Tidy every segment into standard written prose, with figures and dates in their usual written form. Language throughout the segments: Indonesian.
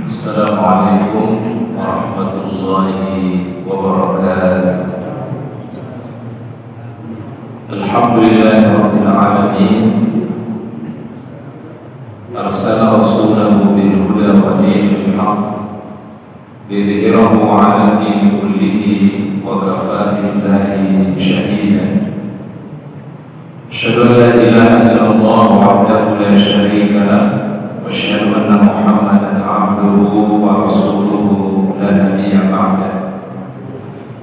Assalamualaikum warahmatullahi wabarakatuh. Alhamdulillahirabbil alamin. Arsala rasulahu bil huda wa dinil haqq liyudhhirahu 'ala ad-din kullihi wa kafaa billahi shahidan. Asyhadu an la ilaha illallah wahdahu la syarika lahu wa asyhadu anna Muhammadan 'abduhu wa rasuluhu la nabiyya ba'dahu.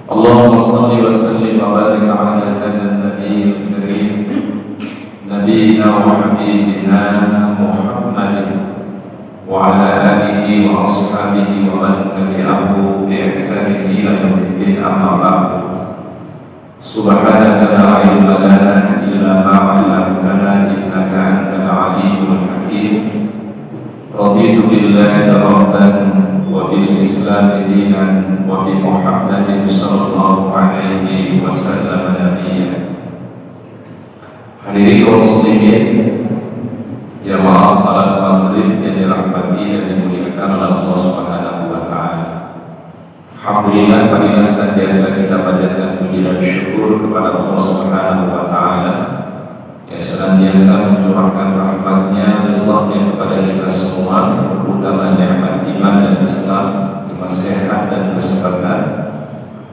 Allahumma shalli wa sallim wa barik 'ala hadzal nabiyil karim nabiyyina wa habibina Muhammadin wa 'ala alihi wa ashabihi wa man tabi'ahu bi ihsanin ila yaumil din, amma ba'du. Subhanaka la ilma lana illa ma 'allamtana innaka antal alimul hakim. Raditu billahi rabban wa bil islam dinan wa bi Muhammadin sallallahu alaihi wasallam nabiyyan. Hadirin kaum muslimin, jamaah salat maghrib yang dirahmati dan dimuliakan oleh Allah Subhanahu wa taala. Alhamdulillah, marilah senantiasa kita panjatkan puji dan syukur kepada Allah Subhanahu wa taala yang senantiasa mencurahkan rahmat-Nya dan ridha-Nya kepada kita semua, terutama nikmat iman dan Islam, nikmat sehat dan kesehatan.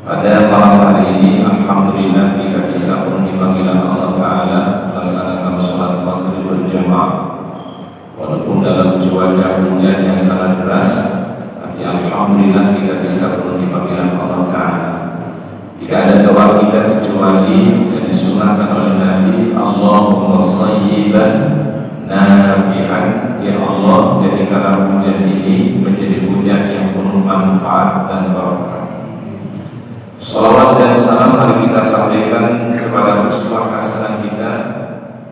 Pada malam hari ini, alhamdulillah kita bisa memenuhi panggilan Allah taala melaksanakan salat maghrib berjamaah walaupun dalam cuaca hujan yang sangat deras. Alhamdulillah kita bisa memenuhi panggilan Allah Ta'ala. Tidak ada doa kita kecuali yang disunahkan oleh Nabi, Allahumma shayyiban nafi'an. Ya Allah, jadikanlah hujan ini menjadi hujan yang penuh manfaat dan barokah. Salawat dan salam mari kita sampaikan kepada uswah hasanah kita,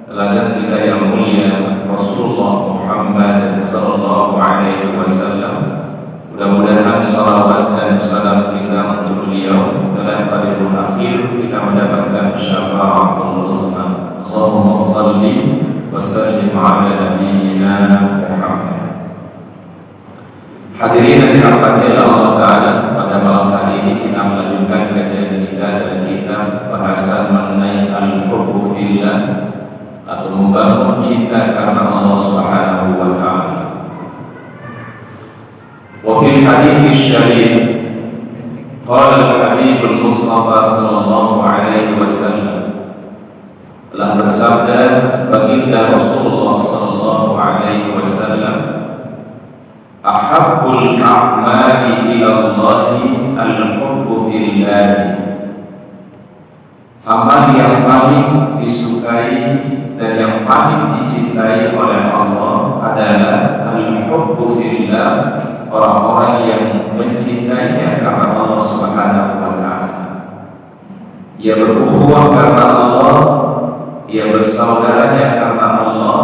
teladan kita yang mulia Rasulullah Muhammad sallallahu alaihi wasallam. Mudah-mudahan salawat dan salam kita untuk beliau dalam qadrul akhir kita mendapatkan syafaatul uzma. Allahumma shalli wa sallim ala nabiyyina Muhammad. Hadirin yang dirahmati Allah taala, pada malam hari ini kita melanjutkan kajian kita dari kitab bahasan mengenai al-hubbu fillah atau membangun cinta karena Allah Subhanahu wa taala. وفي الحديث الشريف قال الحبيب المصطفى صلى الله عليه وسلم telah bersabda baginda Rasulullah sallallahu alaihi wasallam, ahabbul a'mali ila Allahi al-hubbu fillah. Amal yang paling disukai dan yang paling dicintai oleh Allah adalah al-hubbu fillah, orang-orang yang mencintainya karena Allah Subhanahu wa taala. Ia berukhuwah karena Allah, ia bersaudaranya karena Allah,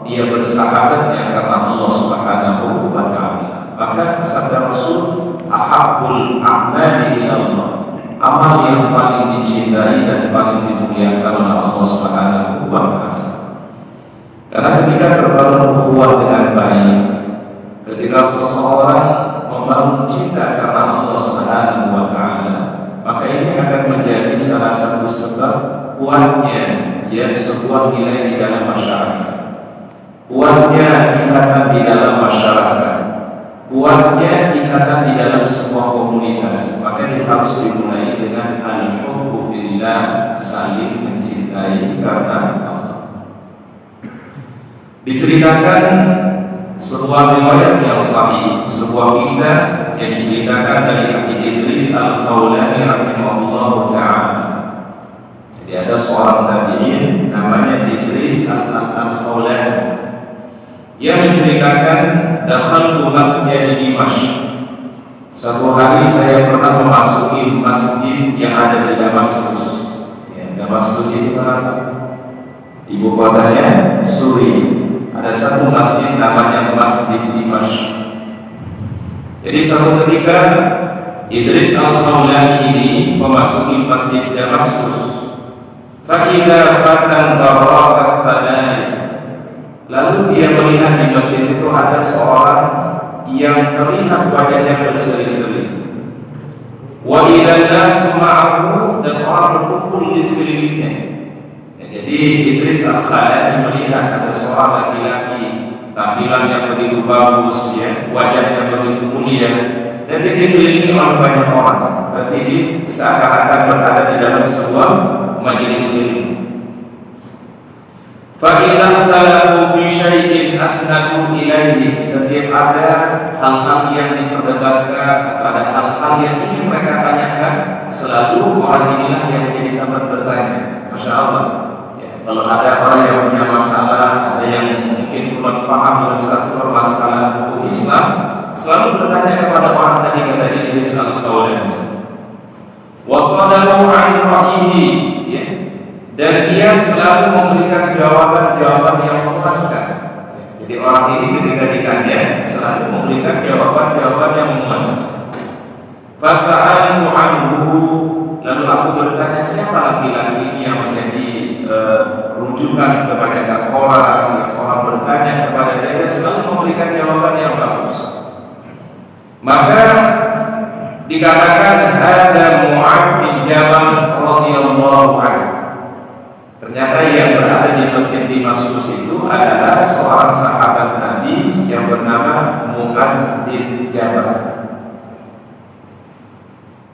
ia bersahabatnya karena Allah Subhanahu wa taala. Maka sabda Rasul, ahabbul a'mali ila Allah, amal yang paling dicintai dan paling dimuliakan oleh Allah Subhanahu wa taala. Karena ketika terbangun ukhuwah dengan baik, ketika seseorang membangun cinta karena Allah Subhanahu wa taala, maka ini akan menjadi salah satu sebab kuatnya ya sebuah nilai di dalam masyarakat, kuatnya ikatan di dalam masyarakat, kuatnya ikatan di dalam sebuah komunitas. Maka ini harus dimulai dengan al-hubbu fillah, saling mencintai karena Allah. Diceritakan sebuah riwayat yang sahih, sebuah kisah yang diceritakan dari Abi Idris Al-Khawlani rahimahullah ta'ala. Jadi ada seorang tabi'in namanya Idris Al-Khawlani yang menceritakan, dakhaltu masjid di Dimashq. Suatu hari saya pernah memasuki masjid yang ada di Damaskus. Ya, Damaskus itu kan ibu kotanya Suriah. Ada satu masjid namanya Masjid Dimashq. Jadi suatu ketika Idris Al-Khawlani ini memasuki Masjid Damaskus. Fa'idha fatan barakat thanai. Lalu dia melihat di masjid itu ada seorang yang terlihat wajahnya berseri-seri. Wa idzan nasu ma'ahu, dan orang berkumpul di sekelilingnya. Ya, jadi Idris Al-Khalani melihat ada seorang laki-laki tampilan yang begitu bagus, ya, wajahnya begitu mulia, dan dia dikelilingi oleh banyak orang. Berarti dia seakan-akan berada di dalam sebuah majelis ilmu. فَإِذَا اخْتَلَفُوا فِي شَيْءٍ أَسْنَدُوا إِلَيْهِ, setiap ada hal-hal yang diperdebatkan atau ada hal-hal yang ingin mereka tanyakan, selalu orang inilah yang menjadi tempat bertanya. Masya Allah. Ya, kalau ada orang yang punya masalah, ada yang mungkin belum paham dalam satu permasalahan hukum Islam, selalu bertanya kepada orang tadi, kata Idris Al-Khawlani. وَصَدَقُوا عَنْ رَأْيِهِ, ya, dan dia selalu memberikan jawaban-jawaban yang memuaskan. Jadi orang ini ketika ditanya selalu memberikan jawaban-jawaban yang memuaskan. Fasa'altu anhu, lalu aku bertanya siapa laki-laki ini yang menjadi rujukan kepada orang yang orang bertanya kepada dia, selalu memberikan jawaban yang bagus. Maka dikatakan ada Mu'adz bin Jabal radhiyallahu anhu. Ternyata yang berada di masjid Damaskus itu adalah seorang sahabat Nabi yang bernama Mu'adz bin Jabal.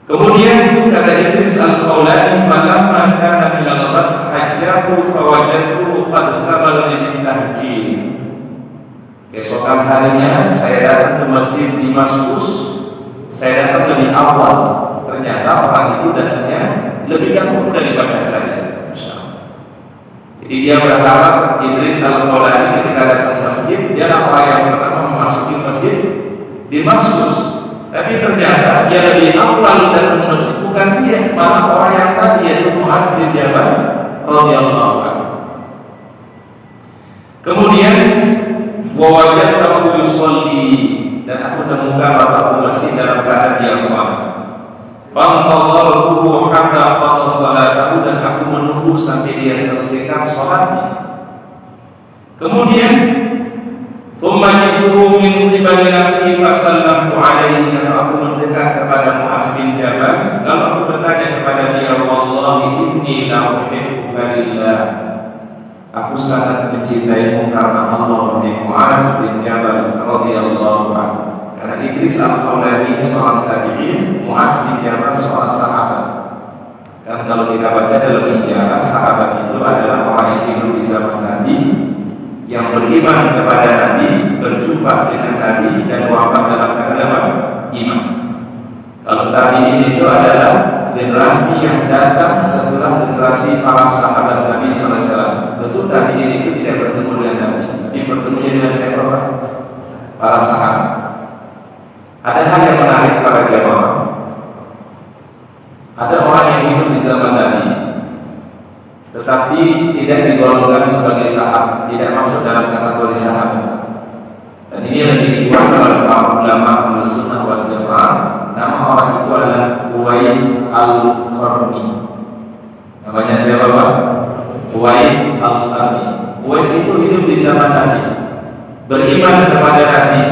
Kemudian kata Idris Al-Khawlani, falamma kana min al-ghad hajjahu fawajadtuhu qad sabala min tahjir. Keesokan harinya saya datang ke masjid Damaskus. Saya datang lebih awal. Ternyata orang itu datangnya lebih dahulu daripada saya. Jadi dia berharap Idris Al-Khawlani ketika datang ke masjid, dia orang yang pertama memasuki masjid Damaskus. Tapi ternyata dia lebih awal datang ke masjid, bukan dia, malah orang yang tadi, yaitu Mu'adz bin Jabal radhiyallahu anhu. Kemudian wajadtahu yusolli, dan aku temukan bapakku masih dalam keadaan dia salat. Fantadhartuhu hatta qada salatahu, dan aku menunggu sampai dia selesaikan salatnya. Kemudian thumma ji'tuhu min qibali nafsi fasallamtu alaihi, dan aku mendekat kepada Mu'adz bin Jabal, lalu aku bertanya kepada dia, wallahi inni la uhibbuka lillah, aku sangat mencintaimu karena Allah, wahai Mu'adz bin Jabal radhiyallahu anhu. Karena Idris Al-Khawlani seorang tabi'in, Mu'adz bin Jabal seorang sahabat. Dan kalau kita baca dalam sejarah, sahabat itu adalah orang yang hidup di zaman Nabi, yang beriman kepada Nabi, berjumpa dengan Nabi, dan wafat dalam keadaan iman. Kalau tabi'in itu adalah generasi yang datang setelah generasi para sahabat Nabi sallallahu alaihi wasallam. Tentu tabi'in itu tidak bertemu dengan Nabi, tapi bertemunya dengan siapa? Para sahabat. Ada hal yang menarik para jamaah. Ada orang yang hidup di zaman Nabi, tetapi tidak digolongkan sebagai sahabat, tidak masuk dalam kategori sahabat. Dan ini yang dikuat oleh para ulama Ahlussunnah wal Jamaah. Nama orang itu adalah Uwais Al-Qarni. Namanya siapa Pak? Uwais Al-Qarni. Uwais itu hidup di zaman Nabi, beriman kepada Nabi,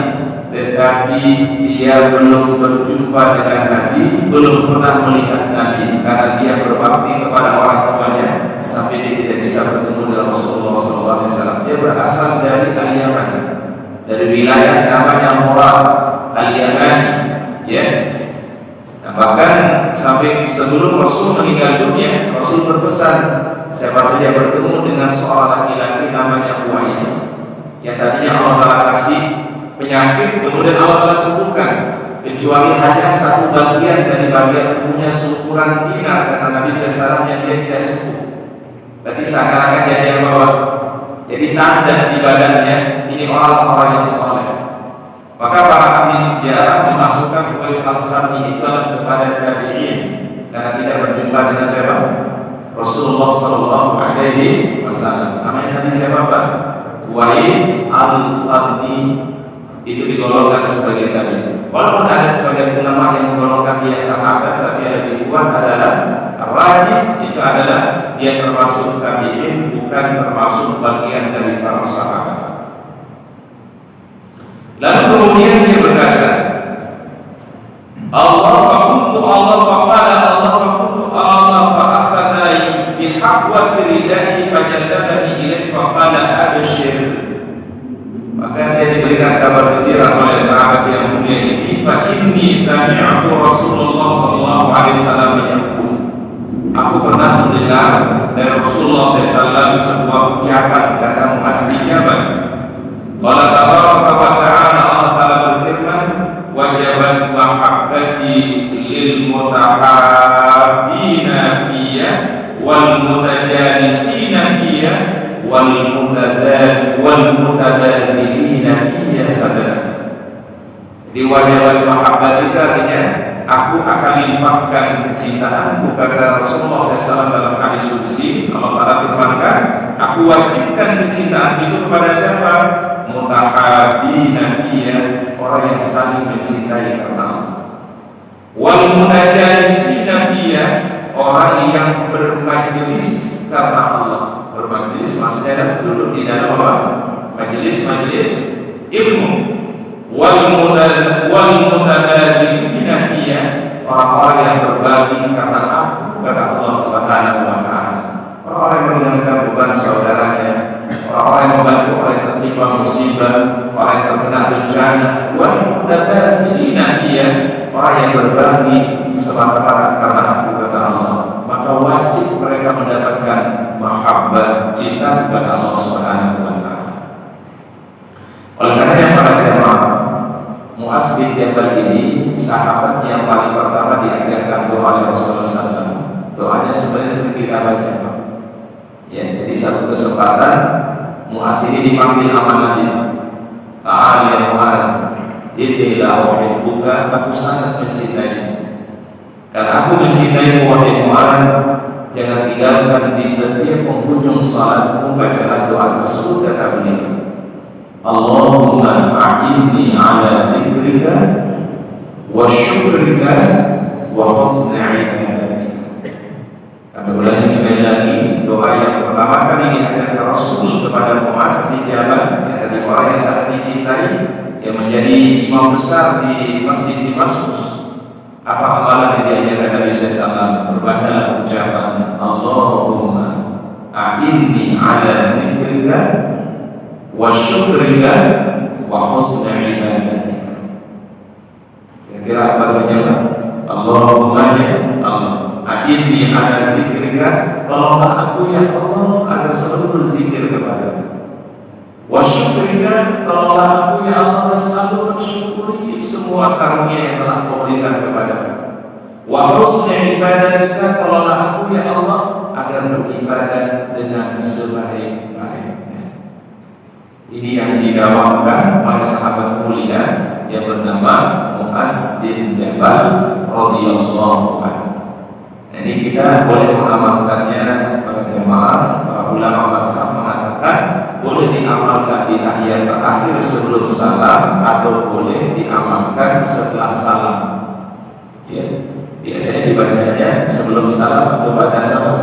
tetapi dia belum berjumpa dengan Nabi, belum pernah melihat Nabi, karena dia berbakti kepada orang tuanya sampai dia tidak bisa bertemu dengan Rasulullah SAW. Dia berasal dari Al-Yaman, dari wilayah namanya Murad Al-Yaman, ya. Nah, bahkan sampai sebelum Rasul meninggal dunia, Rasul berpesan siapa saja bertemu dengan seorang laki-laki namanya Uwais, yang tadinya Allah Ta'ala kasih penyakit, kemudian Allah Ta'ala sembuhkan, kecuali hanya satu bagian dari bagian tubuhnya seukuran dinar, karena Nabi SAW dia tidak sembuh. Berarti seakan-akan jadi yang bahwa jadi tanda di badannya ini orang-orang yang soleh. Maka para ahli sejarah memasukkan Uwais Al-Qarni itu kepada tabi'in, karena tidak berjumpa dengan siapa? Rasulullah SAW. Namanya tadi siapa Pak? Uwais Al-Qarni. Itu digolongkan sebagai tabi'in. Walaupun ada sebagian ulama yang menggolongkan dia sahabat, tapi yang lebih kuat adalah rajih itu adalah dia termasuk tabi'in, bukan termasuk bagian dari para sahabat. Lalu kemudian dia berkata, dari Rasulullah SAW sebuah ucapan kata Muaz bin Jabal. Qala tabaraka wa ta'ala, Allah Ta'ala berfirman, wajabat mahabbati lil mutahabbina fiyya wal mutajalisina fiyya wal mutabadilina fiyya sabana. Di wajabat mahabbati artinya aku akan limpahkan kecintaanku, kata Rasulullah SAW dalam hadis qudsi. Allah Ta'ala firmankan, aku wajibkan kecintaan itu kepada siapa? Mutahabbina fiyya, orang yang saling mencintai karena Allah. Wal mutajalisina fiyya, orang yang bermajelis karena Allah. Bermajelis maksudnya adalah duduk di dalam Allah, majelis ilmu. Wal mutabadilina fiyya, orang-orang yang berbagi karena aku, kata Allah Subhanahu wa Ta'ala. Orang-orang yang mengingatkan beban saudaranya, orang-orang yang membantu orang yang tertimpa musibah, orang yang terkena bencana. Wal mutabadilina fiyya, orang yang berbagi semata-mata karena aku, kata Allah. Maka wajib mereka mendapatkan mahabbah, cinta kepada Allah Subhanahu wa Ta'ala. Oleh karena para jemaah, Muaz bin Jabal ini sahabat yang paling pertama diajarkan doa oleh Rasulullah SAW. Doanya sebenarnya sering kita baca. Ya, jadi satu kesempatan Muaz ini dipanggil sama Nabi. Ta'ala ya Muaz, inni la uhibbuka, aku sangat mencintaimu. Karena aku mencintai wahai Muaz, jangan tinggalkan di setiap penghujung salatmu bacalah doa tersebut, kata beliau. Allahumma a'inni ala dzikrika wa syukrika wa husni ibadatika. Kami ulangi sekali lagi doa yang pertama kali diajarkan Rasul kepada Muaz bin Jabal, yang tadi orang yang sangat dicintai, yang menjadi imam besar di Masjid Damaskus. Apa amalan yang diajarkan Nabi SAW? Berbanyaklah ucapan Allahumma a'inni ala dzikrika wa syukrika wa husni ibadatika. Kira-kira apa artinya? Allahumma ya Allah, a'inni ala zikrika, tolonglah aku ya Allah agar selalu berzikir kepadamu. Wa syukrika, tolonglah aku ya Allah selalu bersyukuri semua karunia yang telah Kau berikan kepadaku. Wa husni ibadatika, tolonglah aku ya Allah agar beribadah dengan sebaik-baiknya. Ini yang didawamkan oleh sahabat mulia yang bernama Muaz bin Jabal radhiyallahu anhu. Jadi kita boleh mengamalkannya pada jemaah. Para ulama mazhab mengatakan boleh diamalkan di tahiyat terakhir sebelum salam atau boleh diamalkan setelah salam. Ya, biasanya dibacanya sebelum salam atau pada salam.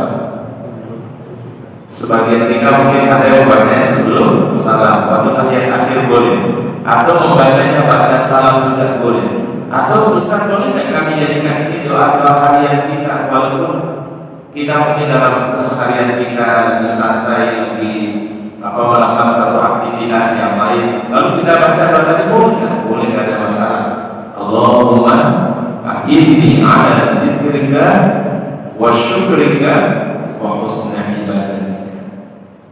Sebagian kita mungkin ada yang membacanya sebelum salam, waktu tahiyat akhir boleh, atau membacanya pada salam tidak boleh. Atau Ustaz, boleh tidak kami jadikan ini doa-doa harian kita, walaupun kita mungkin dalam keseharian kita lagi santai, lagi melakukan satu aktivitas yang lain, lalu kita baca doa tadi, boleh, tidak ada masalah. Allahumma a'inni ala zikrika wa syukrika wa husni ibadatika.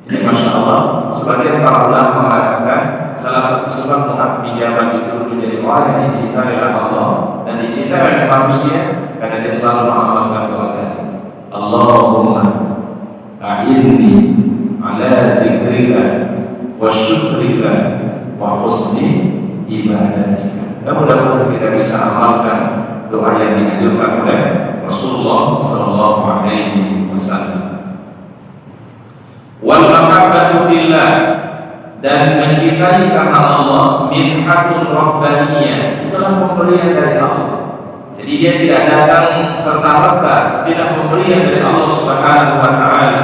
Ini Masya Allah, sebagian para ulama mengatakan salah satu sebab Muaz bin Jabal itu menjadi orang yang dicintai oleh Allah dan dicintai oleh manusia karena dia selalu mengamalkan doa tadi. Allahumma a'inni ala zikrika wa syukrika wa husni ibadatika. Dan mudah-mudahan kita bisa amalkan doa yang dianjurkan oleh Rasulullah sallallahu alaihi wasallam. Wal mahabbatu fillah, dan mencintai karena Allah, minhatun rabbaniyah, itulah pemberian dari Allah. Jadi dia tidak datang serta-merta, tidak pemberian dari Allah Subhanahu wa Ta'ala.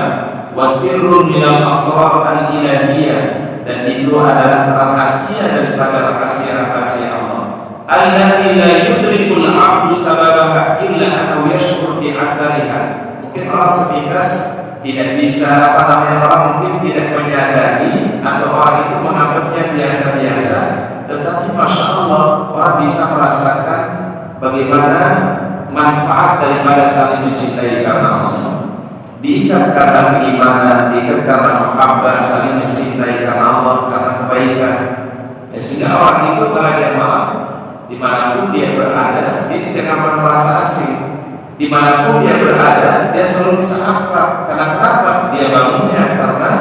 Wasirrun minal asrar al-ilahiyah, dan itu adalah rahasia daripada rahasia-rahasia Allah. Alladzi la yudrikul 'abdu sababaha illa an yashkur bi athariha. Mungkin orang sepintas tidak bisa, orang mungkin tidak menyadari atau orang itu menganggapnya biasa-biasa, tetapi Masya Allah orang bisa merasakan bagaimana manfaat daripada saling mencintai karena Allah. diikat karena keimanan, diikat karena mahabbah, saling mencintai karena Allah, karena kebaikan. Ya, sehingga orang itu para jamaah dimanapun dia berada, dia tidak akan merasa asing. Dimanapun dia berada, dia selalu bisa akrab. Karena kenapa? Dia bangunnya karena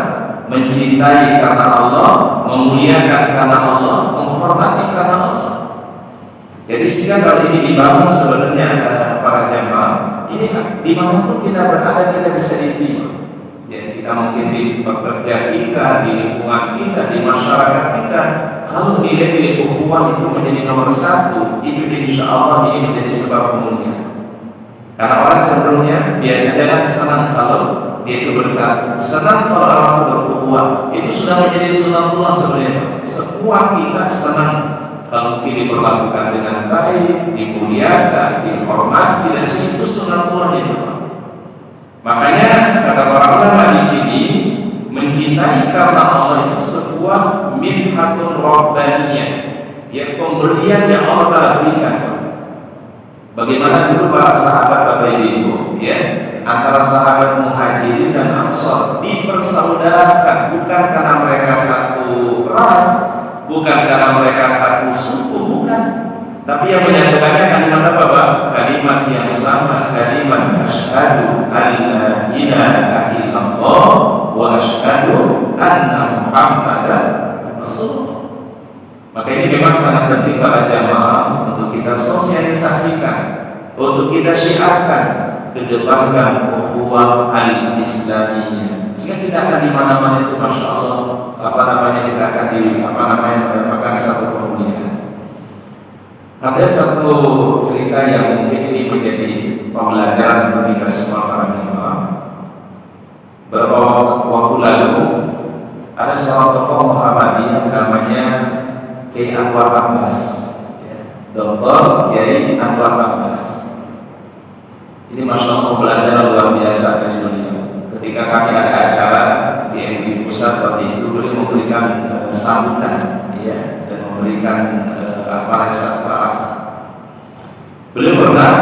mencintai karena Allah, memuliakan karena Allah, menghormati karena Allah. Jadi sehingga kalau ini dibangun sebenarnya para jamaah, ini dimanapun kita berada kita bisa diterima. Ya, kita mungkin di pekerja kita, di lingkungan kita, di masyarakat kita, kalau nilai-nilai ukhuwah itu menjadi nomor satu, itu insya Allah ini menjadi sebab kemuliaan. Karena orang cenderungnya biasanya senang kalau dia itu bersatu, senang kalau orang itu berukhuwah. Itu sudah menjadi sunatullah sebenarnya. Semua kita senang kalau mungkin diperlakukan dengan baik, dimuliakan, dihormati, dan itu sunatullah itu. Makanya kata para ulama di sini, mencintai karena Allah itu sebuah minhatun rabbaniyah, ya, pemberian yang Allah telah berikan. Bagaimana dulu para sahabat Bapak Ibu, ya, antara sahabat Muhajirin dan Ansor dipersaudarakan bukan karena mereka satu ras, bukan karena mereka satu suku, bukan. Tapi yang menyatukannya kalimat apa, Pak? Kalimat yang sama, kalimat asyhadu alla ilaha illallah wa asyhadu anna Muhammadan Rasulullah. Maka ini memang sangat penting para jamaah untuk kita sosialisasikan, untuk kita syiarkan, kedepankan ukhuwah al-islamiyah. Sehingga kita akan di mana-mana itu, masya Allah, kita akan mendapatkan satu kemuliaan. Ada satu cerita yang mungkin ini menjadi pembelajaran untuk kita semua para jamaah. Beberapa waktu lalu ada seorang tokoh Muhammadiyah namanya Kiai Anwar Abbas, Dr. Kiai Anwar Abbas. Ini masya Allah pembelajaran luar biasa dari dunia. Ketika kami ada acara di MUI Pusat waktu itu, beliau memberikan sambutan, ya, dan memberikan resepsi. Beliau pernah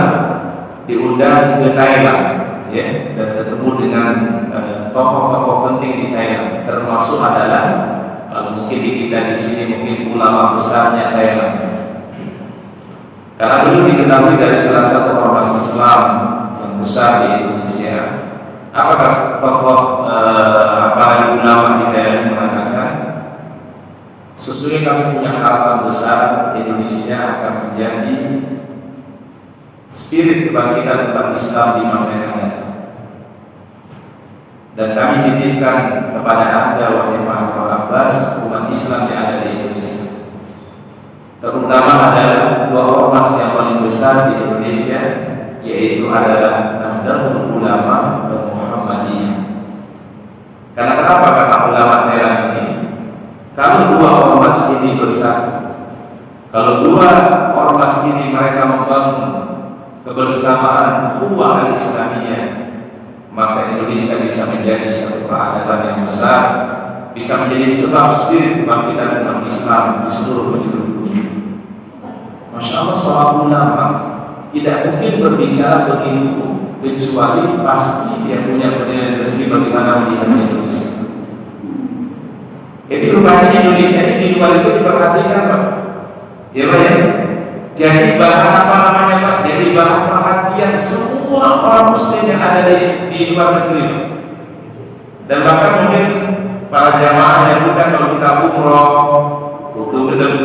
diundang ke Thailand, ya, dan ketemu dengan tokoh-tokoh penting di Thailand, termasuk adalah kalau mungkin di kita di sini mungkin ulama besarnya Thailand. Karena dulu diketahui dari salah satu ormas Islam yang besar di Indonesia. Apakah tokoh para ulama di Thailand mengatakan, sesungguhnya kami punya harapan besar Indonesia akan menjadi spirit kebangkitan umat Islam di masa yang akan datang. Dan kami titipkan kepada Anda, wahai Anwar Abbas, umat Islam yang ada di Indonesia, terutama adalah dua ormas yang paling besar di Indonesia, yaitu adalah Nahdlatul Ulama dan Muhammadiyah. Karena kenapa kata ulama Thailand ini? Kalau dua ormas ini bersatu, kalau dua ormas ini mereka membangun kebersamaan ukhuwah al-islamiyah, maka Indonesia bisa menjadi satu peradaban yang besar, bisa menjadi sebab spirit kebangkitan umat Islam di seluruh penjuru dunia. Masya Allah, seorang ulama tidak mungkin berbicara begitu kecuali pasti dia punya penilaian tersendiri bagaimana melihat Indonesia. Jadi rupanya Indonesia ini di luar itu diperhatikan, Pak. Ya, Pak, ya. Jadi bahan apa namanya, Pak? Jadi bahan perhatian semua orang Muslim yang ada di luar negeri. Dan bahkan mungkin para jamaah yang bukan, kalau kita umroh,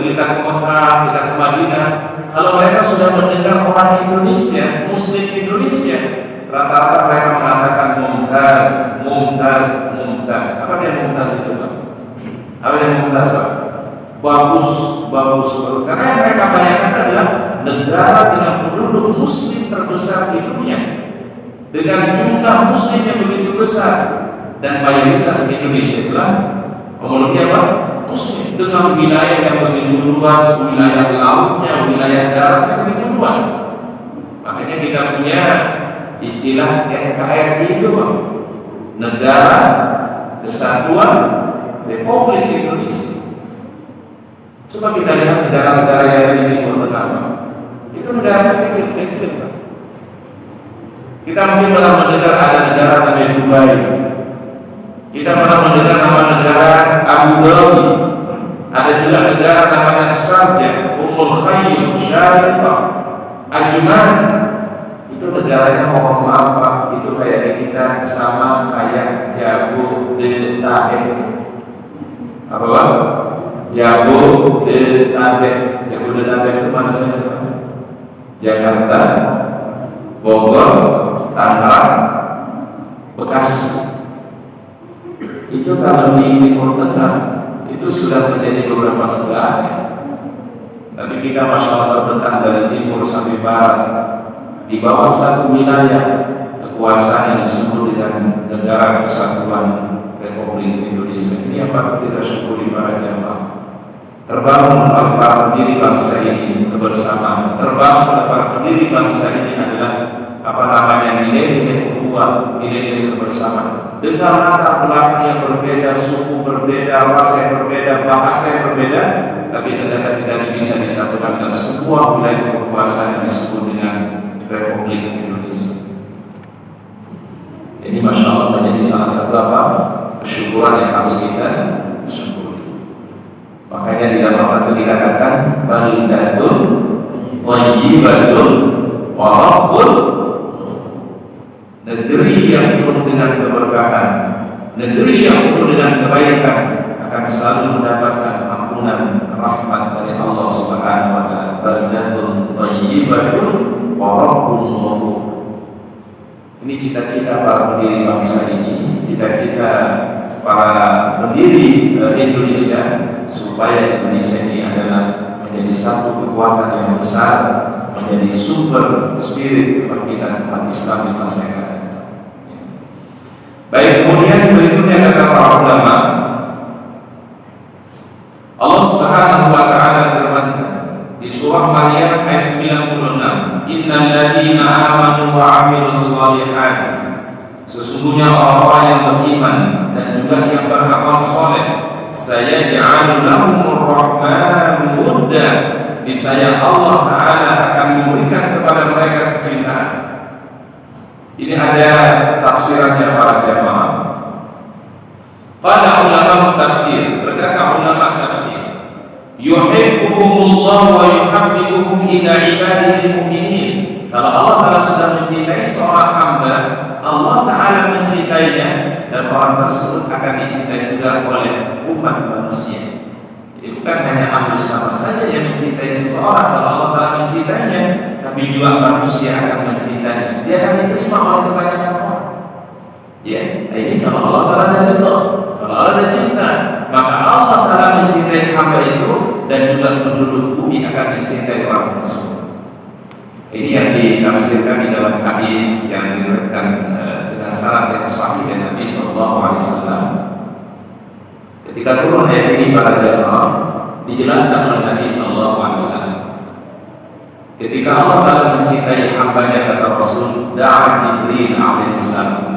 kita ke Mekah, kita ke Madinah, kalau mereka sudah mendengar orang Indonesia, Muslim Indonesia, rata-rata mereka mengatakan mumtaz, mumtaz, mumtaz. Apa dia mumtaz itu, Pak? Apa yang mumtaz, Pak? Bagus, bagus. Karena yang mereka bayangkan adalah negara dengan penduduk Muslim terbesar di dunia, dengan jumlah Muslim yang begitu besar, dan mayoritas Indonesia adalah memiliki apa? Muslim, dengan wilayah yang begitu luas, wilayah lautnya, wilayah daratnya begitu luas. Makanya kita punya istilah NKRI itu, Pak, Negara Kesatuan Republik Indonesia. Coba kita lihat negara-negara yang lebih pertama, itu negara kecil-kecil, Pak. Kita mungkin pernah mendengar ada negara namanya Dubai. Kita pernah mendengar nama negara Abu Dhabi. Ada juga negara namanya Sharjah, Ummul Khayyim, Sharjah, Ajman. Itu negaranya ngomong apa? Itu kayak di kita sama kayak Jabodetabek. Apa bang? Jabodetabek. Jabodetabek itu mana saja? Jakarta, Bogor, Tangerang, Bekasi. Itu kalau di Timur Tengah itu sudah menjadi beberapa negara. Tapi kita masya Allah terbentang dari timur sampai barat di bawah satu wilayah kekuasaan yang disebut dengan Negara Kesatuan Republik Indonesia. Ini yang patut kita syukuri para jamaah. Terbangun oleh para pendiri bangsa ini kebersamaan. Terbangun oleh para pendiri bangsa ini adalah nilai-nilai ukhuwah, nilai-nilai kebersamaan. Dengan latar belakang yang berbeda, suku berbeda, ras yang berbeda, bahasa yang berbeda, tapi ternyata kita bisa disatukan dalam sebuah wilayah kekuasaan yang disebut dengan Republik Indonesia. Ini masya Allah menjadi salah satu kesyukuran yang harus kita syukuri. Makanya di dalam Al-Quran dikatakan baldatun thayyibatun wa rabbun, negeri yang penuh dengan keberkahan, negeri yang penuh dengan kebaikan akan selalu mendapatkan ampunan rahmat dari Allah Subhanahu wa taala. Baldatun thayyibatun wa rabbun ghafur. Ini cita-cita para pendiri bangsa ini, cita-cita para pendiri Indonesia, supaya Indonesia ini adalah menjadi satu kekuatan yang besar, menjadi sumber spirit kebangkitan umat Islam di masa yang akan datang. Baik, kemudian berikutnya kata para ulama, Allah Subhanahu wa taala firmankan di surah Maryam ayat 96, innal ladzina amanu wa 'amilus shalihati, sesungguhnya orang-orang yang beriman dan juga yang beramal saleh, sayaj'alu lahumur rahmanu wudda, niscaya Allah taala akan memberikan kepada mereka kecintaan. Ini ada tafsirannya para jamaah. Pada ulama tafsir, berkata ulama tafsir, yuhibbuhumullah wa yuhabbibuhum ila ibadihi mu'minin. Kalau Allah Ta'ala sudah mencintai seorang hamba, Allah Ta'ala mencintainya, dan orang tersebut akan dicintai juga oleh umat manusia. Jadi bukan hanya ahli sama saja yang mencintai seseorang. Kalau Allah Ta'ala mencintainya, tapi juga manusia akan mencintainya. Dia akan diterima oleh kebanyakan orang. Ya, ini kalau Allah Ta'ala ridha, kalau Allah ada cinta, maka Allah Ta'ala mencintai hamba itu, dan juga penduduk bumi akan mencintai orang tersebut. Ini yang ditafsirkan di dalam hadis yang diriwayatkan dengan sanad yang sahih dari Nabi sallallahu alaihi wasallam. Ketika turun ayat ini para jamaah, dijelaskan oleh Nabi sallallahu alaihi wasallam. Ketika Allah Ta'ala mencintai hambanya, kata Rasul, da'a Jibril alaihi salam.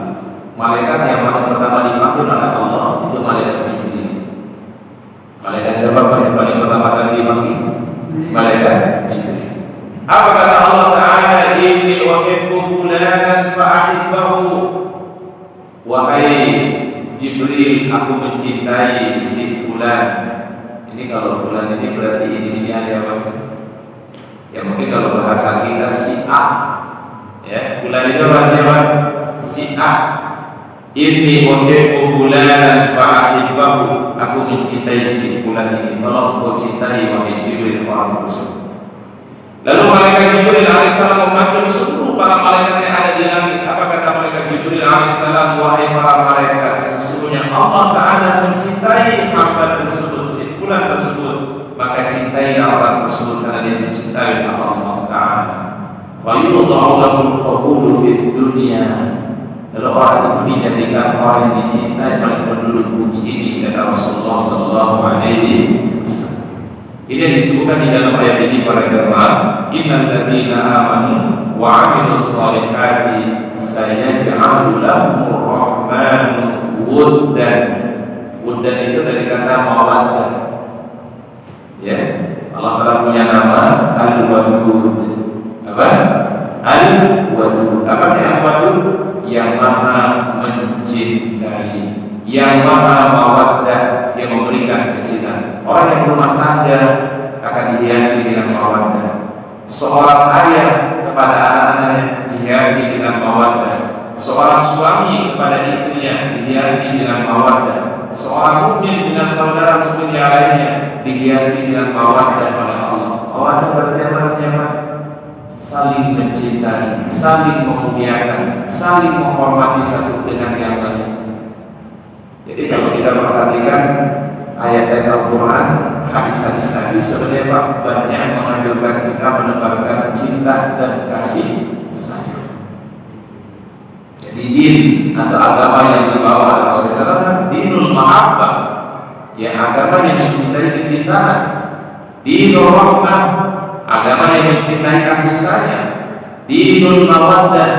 Malaikat yang pertama dipanggil oleh Allah itu malaikat Jibril. Malaikat siapa yang paling pertama kali dipanggil? Malaikat Jibril. Apa kata Allah Ta'ala? Inni uhibbu fulanan fa'ahibbahu. Wahai Jibril, aku mencintai si fulan. Ini kalau fulan ini berarti inisialnya apa? Ya mungkin kalau bahasa kita si A. Ya, fulan itu artinya si A. Inni uhibbu fulanan fa'ahibbahu. Aku mencintai si fulan ini. Tolong kau cintai wahai Jibril orang tersebut. Lalu malaikat Jibril alaihissalam memanggil seluruh para malaikat yang ada di langit. Apa kata malaikat Jibril alaihissalam? Wahai para malaikat, sesungguhnya Allah Ta'ala mencintai hamba tersebut, si fulan tersebut. Maka cintailah orang tersebut karena dia dicintai oleh Allah Ta'ala. Fayudha'u lahul qabulu fid dunya. Lalu orang itu dijadikan orang yang dicintai oleh penduduk bumi ini, kata Rasulullah sallallahu alaihi wasallam. Ini yang disebutkan di dalam ayat ini para jemaah, innal ladzina amanu wa 'amilus shalihati sayaj'alu lahumur rahmanu wuddan. Wuddan itu dari kata mawaddah. Ya, Allah Ta'ala punya nama Al-Wadud. Apa? Al-Wadud. Apa itu Al-Wadud? Yang maha mencintai, yang maha mawaddah, yang memberikan kecintaan. Orang yang berumah tangga akan dihiasi dengan mawaddah. Seorang ayah kepada anak-anaknya dihiasi dengan mawaddah. Seorang suami kepada istrinya dihiasi dengan mawaddah. Seorang mukmin dengan saudara mukmin yang lainnya dihiasi dengan mawaddah oleh Allah. Mawaddah berarti apa? Saling mencintai, saling memuliakan, saling menghormati satu dengan yang lain. Jadi kalau kita perhatikan ayat-ayat Al-Quran, hadis-hadis Nabi sebenarnya banyak menganjurkan kita menebarkan cinta dan kasih sayang. Jadi din atau agama yang dibawa oleh Rasulullah dinul mahabbah, yang agama yang mencintai kecintaan. Dinul rahmah, agama yang mencintai kasih sayang. Dinul mawaddah,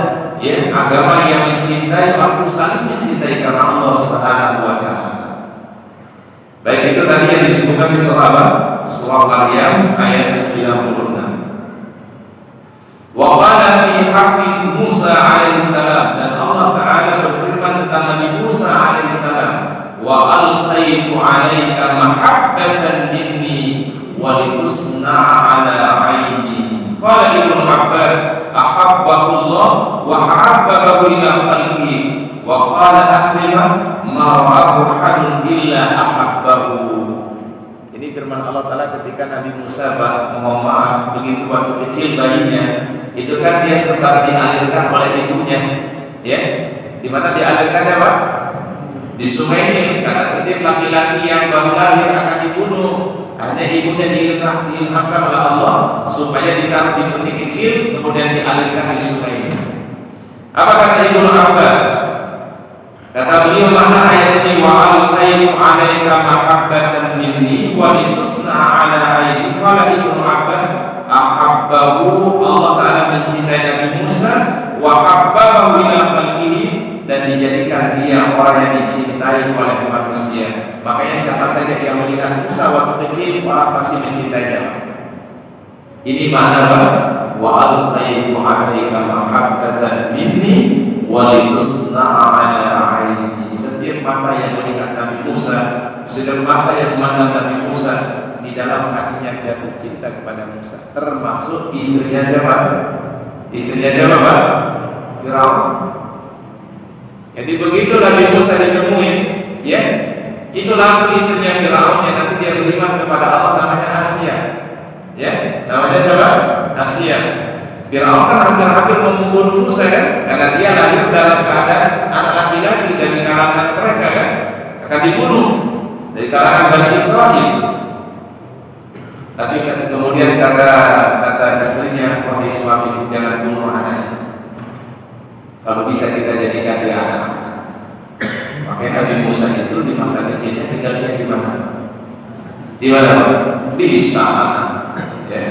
ya, agama yang mencintai waktu saling mencintai karena Allah Subhanahu wa taala. Baik, itu tadi yang disebutkan di surah Maryam ayat 96. Wa qala fi haqqi Musa alaihi salam, dan Allah taala berfirman tentang Nabi Musa alaihi salam, wa alqaitu 'alaika mahabbatan minni wa litusna'a 'ala 'aini. Qala Ibnu Abbas ahabbahu Allah wa habbahu ila khalqihi wa qala Akrimah ma ra'ahu ahadun illa ahabbahu. Ini firman Allah Ta'ala ketika Nabi Musa mohon maaf begitu waktu kecil bayinya, itu kan dia sempat dialirkan oleh ibunya, ya, di mana dialirkannya Pak? Di sungai Nil, karena setiap laki-laki yang baru lahir akan dibunuh. Hanya ibunya diilhamkan oleh Allah supaya ditaruh di peti kecil kemudian dialirkan di sungai ini. Apa kata Ibnu Abbas? Kata beliau, mana ayat ini, wa alqaitu 'alaika mahabbatan minni wa litusna'a 'ala 'aini. Qala Ibnu Abbas ahabbahu, Allah Ta'ala mencintai Nabi Musa, wa habbahu ila khalqihi, dan dijadikan dia orang yang dicintai oleh manusia. Makanya siapa saja yang melihat Musa waktu kecil, orang pasti mencintainya. Ini makna wa alqaitu 'alaika mahabbatan minni wa litusna'a 'ala 'aini. Setiap mata yang melihat Nabi Musa, setiap mata yang memandang Nabi Musa, di dalam hatinya jatuh cinta kepada Musa. Termasuk istrinya siapa? Istrinya siapa Pak? Firaun. Jadi begitu Nabi Musa ditemui, ya, itu langsung istrinya Firaun yang nanti dia beriman kepada Allah, namanya Asia. Ya, namanya siapa? Asia. Firaun kan hampir membunuh Musa kan, karena dia lahir dalam keadaan anak laki-laki dari kalangan mereka kan, akan dibunuh dari kalangan Bani Israil. Tapi kemudian kata istrinya, wahai suami, jangan bunuh anak itu. Kalau bisa kita jadikan dia anak. Makanya Nabi Musa itu di masa kecilnya tinggalnya di mana? Di mana? Di istana. Ya.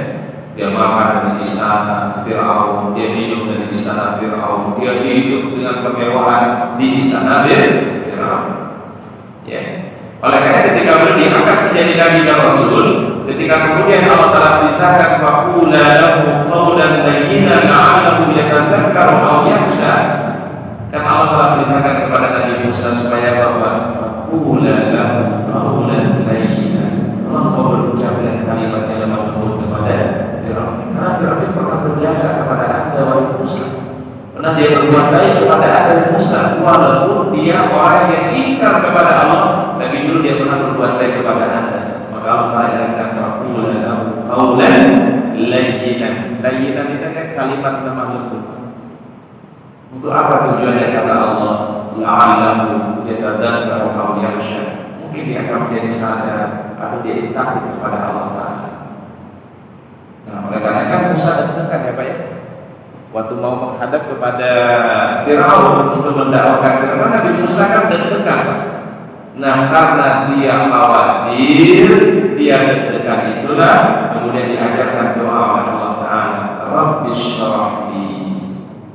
Dia makan di istana Firaun, dia minum dari istana Firaun, dia hidup dengan kemewahan di istana Firaun. Ya. Oleh karena ketika beliau diangkat menjadi nabi dan rasul, ketika kemudian Allah Ta'ala perintahkan faqula lahu qawlan layyinan la'allahu yatazakkaru aw yakhsha, kan Allah Ta'ala perintahkan kepada Nabi Musa supaya bahwa faqula lahu qawlan layyinan, tolong kau berucap dengan kalimat yang lemah lembut kepada Firaun, karena Firaun pernah berjasa kepada Anda wahai Musa, pernah dia berbuat baik kepada Anda Musa, walaupun dia orang yang ingkar kepada Allah, tapi dulu dia pernah berbuat baik kepada Anda. Maka Allah Ta'ala faqula lahu qawlan layyinan. Layyinan itu kan kalimat lemah lembut. Untuk apa tujuannya kata Allah? La'allahu yatadzakkaru aw yakhsha. Mungkin dia akan menjadi sadar atau dia takut kepada Allah Ta'ala. Nah, oleh karena kan Musa deg-degan ya Pak ya, waktu mau menghadap kepada Firaun untuk mendakwakan Firaun, Nabi Musa kan deg-degan. Nah, karena dia khawatir, dia deg-degan itulah kemudian diajarkan doa oleh Allah Ta'ala, Rabbi shrah li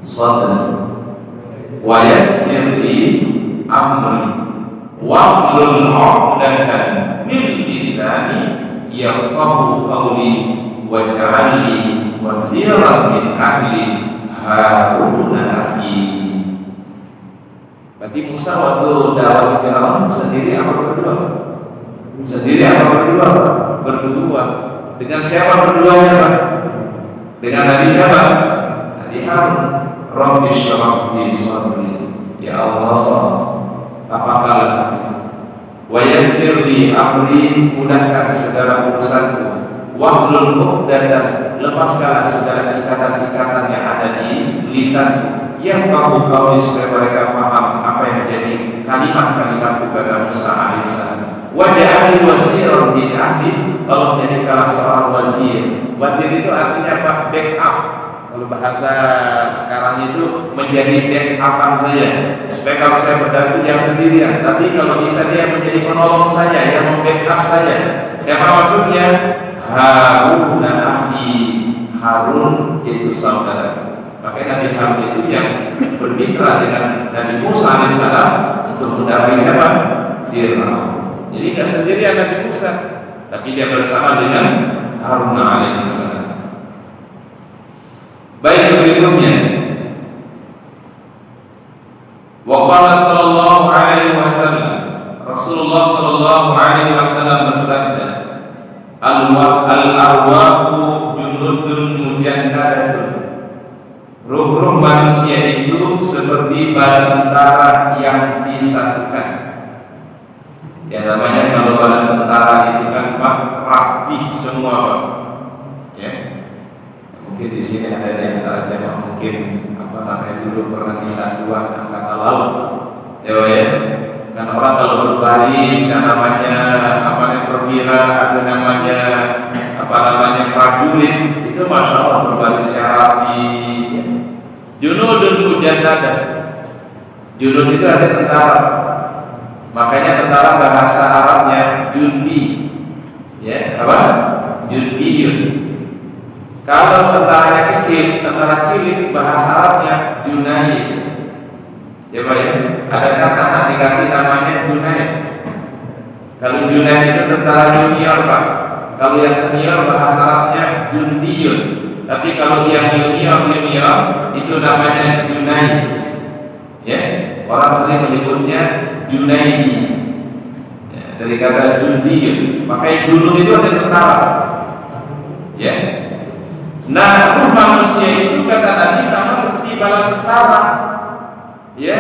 sadri wa yassir li amri wahlul 'uqdatan min lisani yafqahu qawli waj'al li waziran min ahli Harun akhi. Berarti Musa waktu dakwah Firaun sendiri apa berdua? Sendiri apa berdua? Berdua. Dengan siapa berduanya, Pak? Dengan Nabi siapa? Nabi Harun. Rabbi shrah li sadri. Ya Allah, lapangkanlah hatiku. Wa yassir li amri, mudahkan segala urusanku. Wahlul 'uqdatam, lepaskanlah segala ikatan-ikatan yang ada di lisanku. Yang kamu supaya mereka paham apa yang menjadi kalimat-kalimatku, kata Musa alaihissalam. Waj'alni waziran min ahli, kalau menjadikanlah seorang wazir. Wazir itu artinya apa? Backup. Kalau bahasa sekarang itu menjadi backupan saya, supaya kalau saya berdakwah yang sendirian, tapi kalau bisa dia menjadi penolong saya, yang membackup saya. Siapa maksudnya? Harun akhi. Harun itu saudara. Makanya Nabi Harun itu yang bermitra dengan Nabi Musa alaihissalam untuk mendakwai siapa? Firaun. Jadi tidak sendirian Nabi Musa, tapi dia bersama dengan Harun alaihissalam. Baik, berikutnya, waqala sallallahu alaihi wasallam, Rasulullah sallallahu alaihi wasallam bersabda, al-arwahu junudun mujannadatun. Ruh-ruh manusia itu seperti bala tentara yang disatukan. Yang namanya kalau bala tentara itu kan rapih semua, Pak. Ya. Mungkin di sini ada yang antara jamaah mungkin dulu pernah di satuan angkatan laut. Ya. Kan orang kalau berbaris yang namanya perwira, ada namanya prajurit, itu masya Allah berbarisnya rapi. Junudun mujannadah. Junud itu ada tentara. Makanya tentara bahasa Arabnya jundi. Ya, apa? Jundiyun. Kalau tentara kecil, tentara cilik, bahasa Arabnya Junaid. Ya Pak ya, ada kan anak dikasih namanya Junaid. Kalau Junaid itu tentara junior, Pak. Kalau yang senior bahasa Arabnya Jundiyun. Tapi kalau yang junior itu namanya Junaid. Ya, orang sering menyebutnya Junaidi. Ya, dari kata Jundiyun. Makanya Junud itu ada tentara. Ya. Nah, manusia itu kata Nabi sama seperti bala tentara. Ya,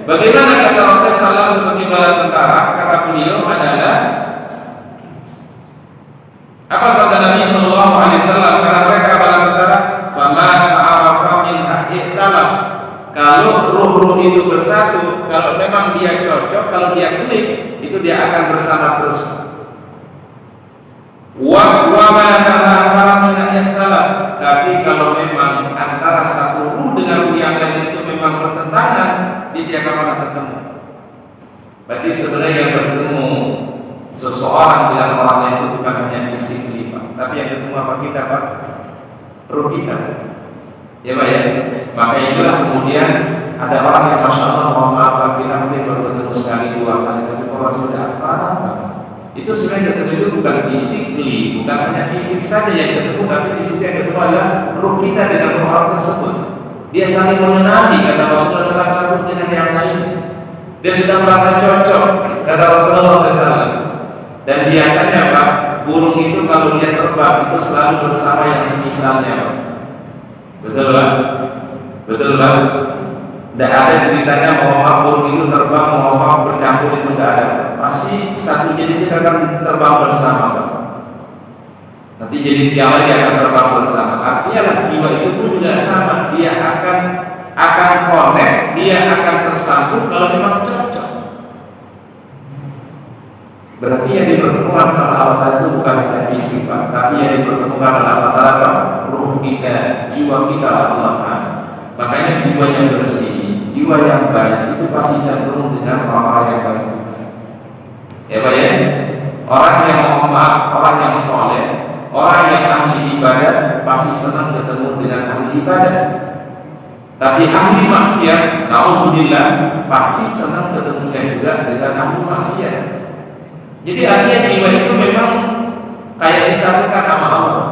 bagaimana kata Rasulullah SAW seperti bala tentara? Kata beliau adalah apa sabda Nabi Sallallahu Alaihi Wasallam? Karena mereka bala tentara, fama ta'arafa min ihtalaf. Kalau ruh-ruh itu bersatu, kalau memang dia cocok, kalau dia klik, itu dia akan bersama terus. Wa ma min ihtalaf. Tapi kalau memang antara satu ruh dengan ruh yang lain itu memang bertentangan, dia tidak akan pernah ketemu. Berarti sebenarnya yang bertemu seseorang dengan orang itu bukan hanya fisik, Pak, tapi yang ketemu apa kita, Pak? Ruh kita. Ya Pak ya. Makanya itulah kemudian ada orang yang masya Allah mohon maaf kita mungkin baru ketemu sekali dua kali, tapi kalau sudah hafal, itu sebenarnya ketemu itu bukan physically, bukan hanya fisik saja yang ketemu, tapi di situ yang ketemu adalah ruh kita dengan ruh orang tersebut. Dia saling mengenali, kata Rasulullah SAW, satu dengan yang lain. Dia sudah merasa cocok, kata Rasulullah SAW. Dan biasanya Pak, burung itu kalau dia terbang itu selalu bersama yang semisalnya, Pak. Betul Pak? Betul Pak? Tidak ada ceritanya mohon burung itu terbang, mohon bercampur, itu tidak ada. Masih satu jenis akan terbang bersama, Pak. Nanti jenis yang lain akan terbang bersama. Artinya jiwa itu pun juga sama. Dia akan connect, dia akan tersambung kalau memang cocok. Berarti yang dipertemukan dalam Allah itu bukan hanya fisik, Pak, tapi yang dipertemukan dalam Allah ruh kita, jiwa kita Allah. Makanya jiwa yang bersih, jiwa yang baik itu pasti cenderung dengan orang-orang yang baik. Ya Pak ya, orang yang mohon orang yang soleh, orang yang ahli ibadah pasti senang ketemu dengan ahli ibadah. Tapi ahli maksiat, nauzubillah, pasti senang ketemu juga dengan ahli maksiat. Jadi artinya jiwa itu memang kayak disatukan sama Allah.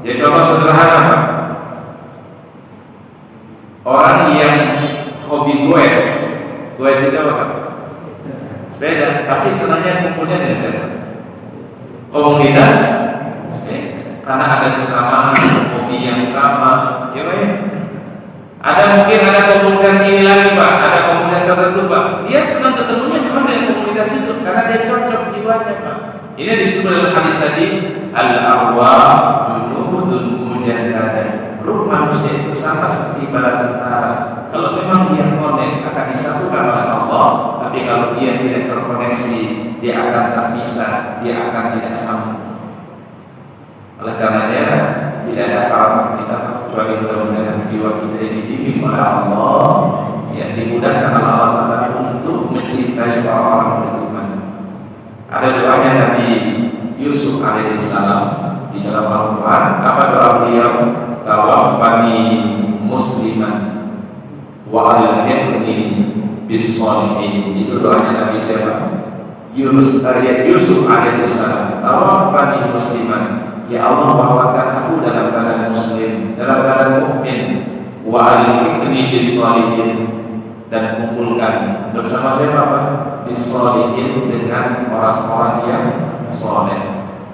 Ya coba sederhana Pak. Orang yang hobi goes itu apa? Sepeda. Pasti senangnya kumpulnya dengan siapa? Komunitas sepeda. Karena ada kesamaan, hobi yang sama, ya Pak ya? Ada mungkin ada komunitas ini lagi Pak, ada komunitas tertentu Pak. Dia senang ketemunya memang dengan komunitas itu karena dia cocok jiwanya Pak. Ini disebut dalam hadis tadi al-arwah junudun mujannadah. Ruh manusia itu sama seperti bala tentara. Kalau memang dia connect akan disatukan oleh Allah, tapi kalau dia tidak terkoneksi, dia akan tak bisa, dia akan tidak sambung. Oleh karenanya tidak ada harapan kita kecuali mudah-mudahan jiwa kita dibimbing oleh Allah, yang dimudahkan oleh Allah Taala untuk mencintai orang-orang beriman. Ada doanya Nabi Yusuf alaihissalam di dalam Al-Quran. Apa doa beliau? Tawaffani musliman wa alhiqni bis-shalihin. Itu doanya Nabi siapa? Yusuf alaihissalam. Tawaffani musliman, ya Allah wafatkan aku dalam keadaan muslim, dalam keadaan mukmin. Wa alhiqni bis-shalihin, dan kumpulkan bersama siapa Pak? Bis-shalihin, dengan orang-orang yang saleh.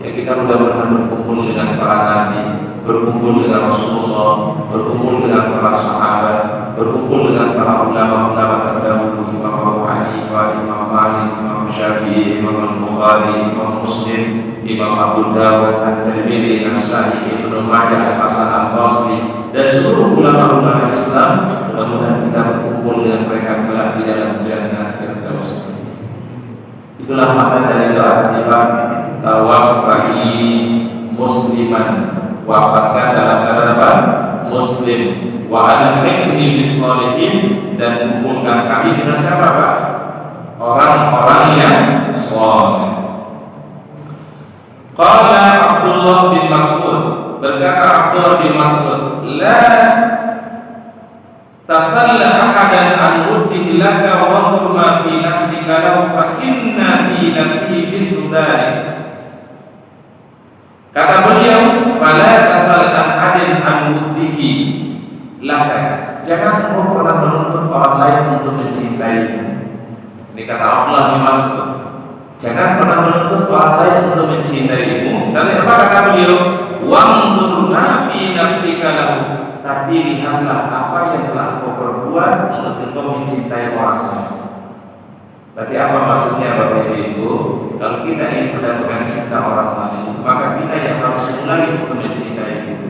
Ya, kita mudah-mudahan berkumpul dengan para nabi, berkumpul dengan Rasulullah, berkumpul dengan para sahabat, berkumpul dengan para ulama-ulama terdahulu, Imam Abu Hanifah, Imam Malik, Imam Syafi'i, Imam Bukhari, Imam Muslim, Imam Abu Dawud, At-Tirmidzi, An-Nasa'i, Ibnu Majah, Hasan Al-Basri, dan seluruh ulama-ulama Islam. Mudah-mudahan kita berkumpul dengan mereka kelak di dalam Jannah Firdaus. Itulah makna dari doa ketiga, tawaffani musliman, wafatkan dalam keadaan apa? Muslim. Wa alhiqni bis-shalihin, dan kumpulkan kami dengan siapa Pak? Orang-orang yang saleh. Qala Abdullah bin Mas'ud, berkata Abdullah bin Mas'ud, la tasalla ahadan an wuddihi laka wa anzur ma fi nafsika lahu fa inna fi nafsihi bisudari. Kata beliau, fala tasal ahadin an wuddihi laka, jangan kau pernah menuntut orang lain untuk mencintaimu. Ini kata Abdullah bin Mas'ud, jangan pernah menuntut orang lain untuk mencintaimu. Dan apa kata beliau? Wanzur ma fi nafsika lahu, tapi lihatlah apa yang telah kau perbuat untuk engkau mencintai orang lain. Berarti apa maksudnya Bapak Ibu? Kalau kita ingin mendapatkan cinta orang lain, maka kita yang harus mulai untuk mencintai itu.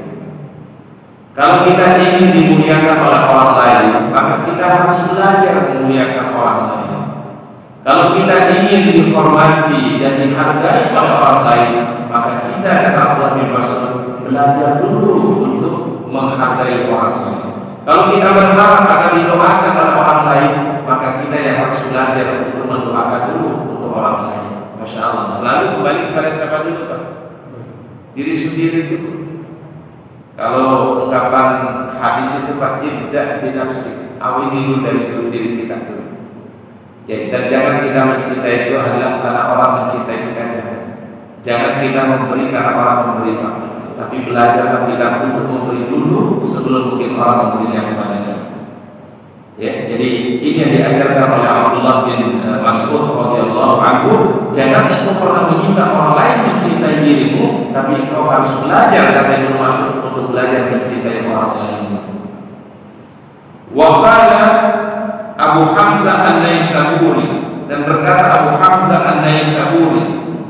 Kalau kita ingin dimuliakan oleh orang lain, maka kita harus belajar memuliakan orang lain. Kalau kita ingin dihormati dan dihargai oleh orang lain, maka kita kata Abdullah bin Mas'ud belajar dulu untuk menghargai orang lain. Kalau kita berharap akan didoakan oleh orang lain, maka kita yang harus belajar untuk mendoakan dulu untuk orang lain. Masya Allah. Selalu kembali kepada siapa dulu Pak? Diri sendiri dulu. Kalau ungkapan hadis itu Pak, tidak binafsi, awali dulu dari diri kita dulu. Ya, dan jangan kita mencintai itu adalah karena orang mencintai kita. Jangan kita memberi karena orang memberi Pak, tapi belajarlah kita untuk memberi dulu sebelum mungkin orang memberi yang kepada kita. Ya, jadi ini yang diajarkan oleh Abdullah bin Mas'ud radhiyallahu anhu. Jangan engkau pernah meminta orang lain mencintai dirimu, tapi engkau harus belajar, kata Ibnu Mas'ud, untuk belajar mencintai orang lain. Wa qala Abu Hamzah An-Naisaburi, dan berkata Abu Hamzah An-Naisaburi.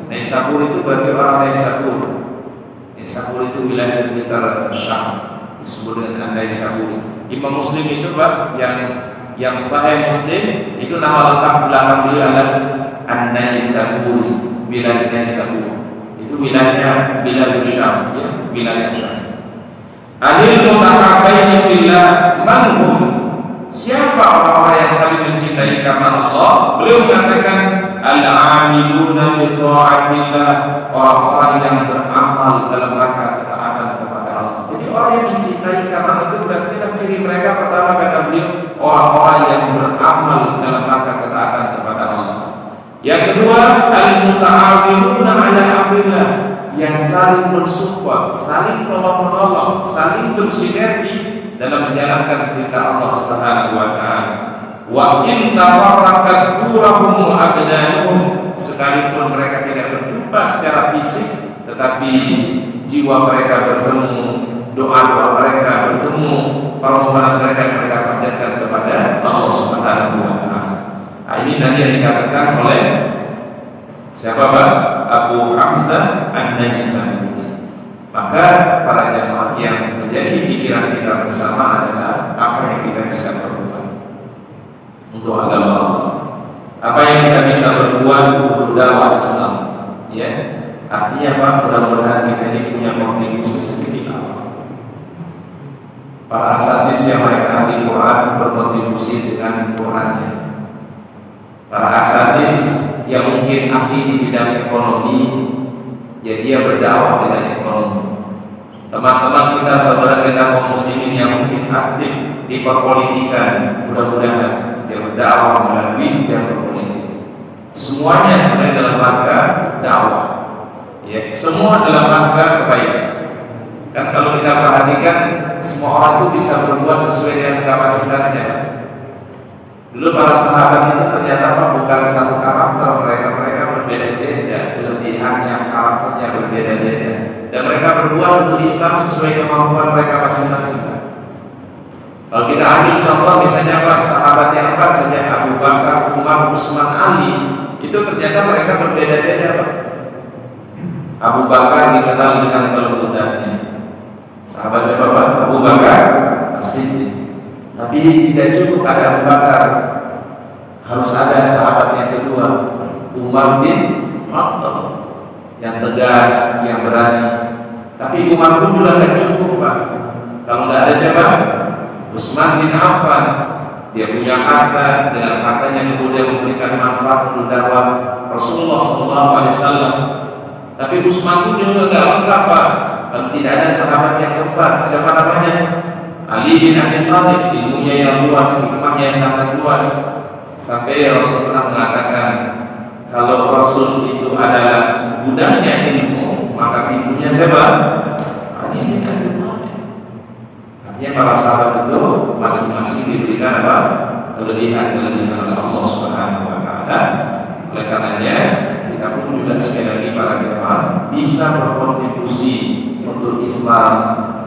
Naisabur itu berarti orang Naisabur. Naisabur itu wilayah sekitar Syam, disebut dengan Naisabur. Imam Muslim itu Pak, yang Sahih Muslim itu nama lengkap belakang beliau adalah An-Naisaburi, wilayah Naisabur. Itu wilayahnya wilayah Syam, ya, wilayah Syam. Adil mutahabbaini fillah manhum, siapa orang-orang yang saling mencintai karena Allah? Beliau mengatakan al-amiluna bi ta'atillah, orang-orang yang beramal dalam rangka ketaatan kepada Allah. Jadi orang yang mencintai karena itu berarti ciri mereka pertama kata beliau orang-orang yang beramal dalam rangka ketaatan kepada Allah. Yang kedua, al-muta'awinuna 'ala amrillah, yang saling bersupport, saling tolong-menolong, saling bersinergi dalam menjalankan perintah Allah Subhanahu wa taala. Wa in tafarraqat qurahum wa abdanuhum, sekalipun mereka tidak berjumpa secara fisik, tetapi jiwa mereka bertemu, doa-doa mereka bertemu, permohonan mereka panjatkan kepada Allah Subhanahu wa taala. Ini tadi yang dikatakan oleh siapa Pak? Abu Hamzah An-Naisaburi. Maka para jamaah yang menjadi pikiran kita bersama adalah apa yang kita bisa berbuat untuk agama Allah, apa yang kita bisa berbuat untuk dakwah Islam, ya. Artinya Pak, mudah-mudahan kita ini punya kontribusi sedikit apa. Para asatidz yang mereka ahli Quran berkontribusi dengan Qurannya. Para asatidz yang mungkin ahli di bidang ekonomi, ya dia berdakwah dengan ekonomi. Teman-teman kita, saudara kita kaum muslimin yang mungkin aktif di perpolitikan, mudah-mudahan dia berdakwah melalui jalur politik. Semuanya sebenarnya dalam rangka dakwah, ya, semua dalam rangka kebaikan. Kan kalau kita perhatikan, semua orang itu bisa berbuat sesuai dengan kapasitasnya. Dulu para sahabat itu ternyata bukan satu karakter, mereka berbeda-beda, kelebihannya, karakternya berbeda-beda, dan mereka berbuat untuk Islam sesuai kemampuan mereka masing-masing. Kalau kita ambil contoh misalnya Pak, sahabat yang apa saja, Abu Bakar, Umar, Utsman, Ali, itu ternyata mereka berbeda-beda Pak. Abu Bakar dikenal dengan kelembutannya. Sahabat siapa Pak? Abu Bakar As-Siddiq. Tapi tidak cukup ada Abu Bakar, harus ada sahabat yang kedua, Umar bin Khattab, yang tegas, yang berani. Tapi Umar pun juga tidak cukup Pak. Kalau tidak ada siapa? Utsman bin Affan, dia punya harta, dengan hartanya kemudian memberikan manfaat untuk dakwah Rasulullah SAW. Tapi Utsman pun juga tidak lengkap Pak. Kalau tidak ada sahabat yang keempat, siapa namanya? Ali bin Abi Thalib, ilmunya yang luas, hikmahnya yang sangat luas. Sampai Rasul pernah mengatakan, kalau Rasul itu adalah gudangnya ilmu, maka pintunya siapa? Ali bin Abi Thalib. Artinya para sahabat itu masing-masing diberikan apa? Kelebihan-kelebihan oleh Allah Subhanahu wa taala. Oleh karenanya, kita pun juga sekali lagi para jemaah bisa berkontribusi untuk Islam,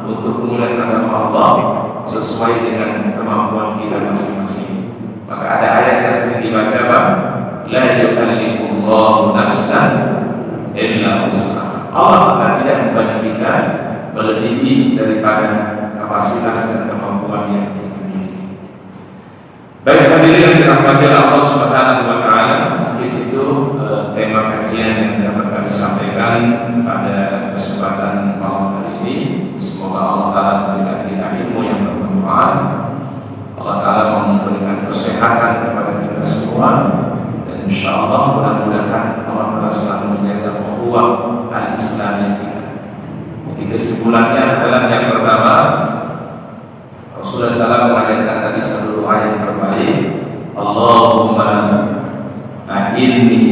untuk kemuliaan agama Allah sesuai dengan kemampuan kita masing-masing. Maka ada ayat yang sering dibaca Pak, la yukallifullahu nafsan illa wus'aha. Allah akan tidak membebani kita melebihi daripada kapasitas dan kemampuan yang kita miliki. Baik hadirin yang dirahmati Allah Subhanahu wa taala, mungkin itu tema kajian yang dapat kami sampaikan pada kesempatan malam hari ini. Semoga Allah Ta'ala memberikan kita ilmu yang bermanfaat, Allah Ta'ala memberikan kesehatan kepada kita semua, dan insya Allah mudah-mudahan Allah Ta'ala selalu menjaga ukhuwah al-Islamiyah kita. Jadi kesimpulannya adalah yang pertama, Rasulullah SAW mengajarkan tadi satu doa yang terbaik, Allahumma a'inni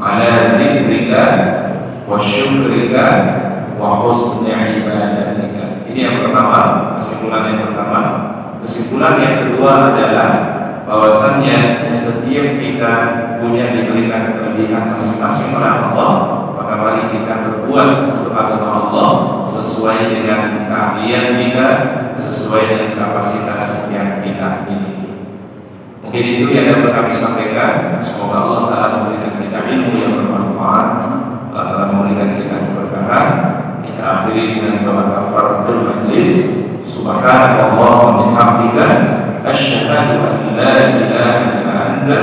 ala zikrika wa syukrika wa husni ibadatika. Ini yang pertama, kesimpulan yang pertama. Kesimpulan yang kedua adalah bahwasannya setiap kita punya diberikan kelebihan masing-masing oleh Allah, maka mari kita berbuat untuk agama Allah sesuai dengan keahlian kita, sesuai dengan kapasitas yang kita miliki. Mungkin itu yang dapat kami sampaikan. Semoga Allah Ta'ala memberikan kita ilmu yang bermanfaat, Allah Ta'ala memberikan kita keberkahan. Kita akhiri dengan doa kafaratul majlis. Subhanallah wa bihamdika asyhadu an la ilaha illa anta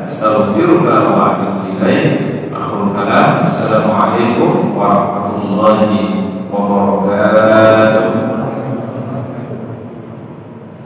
astaghfiruka wa atubu ilaik. Akhirul kalam. Assalamualaikum warahmatullahi wabarakatuh.